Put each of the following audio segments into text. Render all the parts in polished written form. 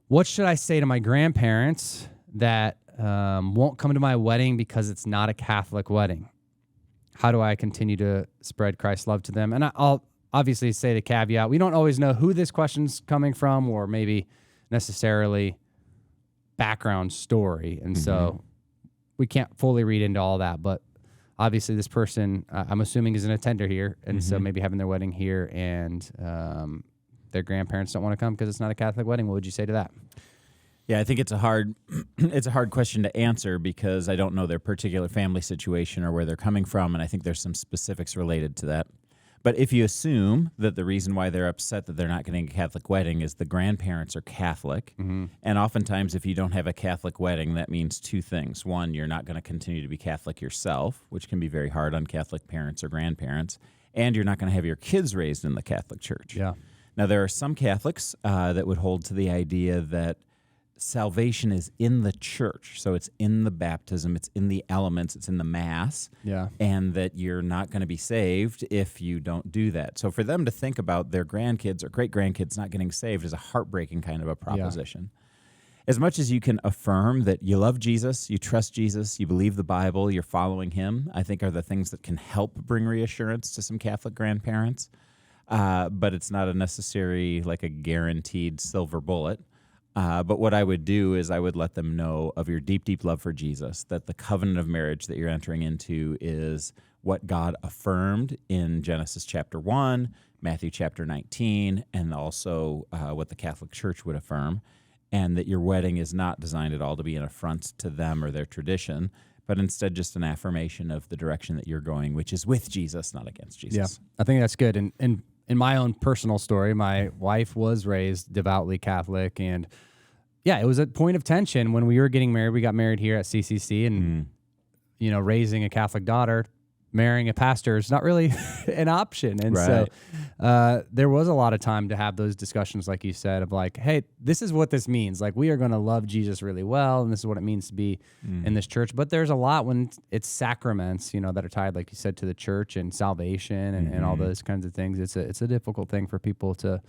What should I say to my grandparents that won't come to my wedding because it's not a Catholic wedding? How do I continue to spread Christ's love to them? And I'll obviously say the caveat. We don't always know who this question's coming from or maybe necessarily background story. And so we can't fully read into all that. But obviously this person, I'm assuming, is an attender here. And so maybe having their wedding here and their grandparents don't want to come because it's not a Catholic wedding. What would you say to that? Yeah, I think it's a hard question to answer because I don't know their particular family situation or where they're coming from, and I think there's some specifics related to that. But if you assume that the reason why they're upset that they're not getting a Catholic wedding is the grandparents are Catholic, and oftentimes if you don't have a Catholic wedding, that means two things. One, you're not going to continue to be Catholic yourself, which can be very hard on Catholic parents or grandparents, and you're not going to have your kids raised in the Catholic Church. Yeah. Now, there are some Catholics that would hold to the idea that salvation is in the church. So it's in the baptism, it's in the elements, it's in the Mass, and that you're not going to be saved if you don't do that. So for them to think about their grandkids or great-grandkids not getting saved is a heartbreaking kind of a proposition. As much as you can affirm that you love Jesus, you trust Jesus, you believe the Bible, you're following him, I think are the things that can help bring reassurance to some Catholic grandparents. But it's not a necessary, like a guaranteed silver bullet. But what I would do is I would let them know of your deep, deep love for Jesus, that the covenant of marriage that you're entering into is what God affirmed in Genesis chapter 1, Matthew chapter 19, and also what the Catholic Church would affirm, and that your wedding is not designed at all to be an affront to them or their tradition, but instead just an affirmation of the direction that you're going, which is with Jesus, not against Jesus. Yeah, I think that's good. And in my own personal story, my wife was raised devoutly Catholic, and it was a point of tension when we were getting married. We got married here at CCC, and raising a Catholic daughter, marrying a pastor is not really an option. And so there was a lot of time to have those discussions, like you said, of like, hey, this is what this means. Like, we are going to love Jesus really well, and this is what it means to be in this church. But there's a lot when it's sacraments, that are tied, like you said, to the church and salvation and all those kinds of things. It's a difficult thing for people to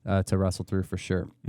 wrestle through, for sure.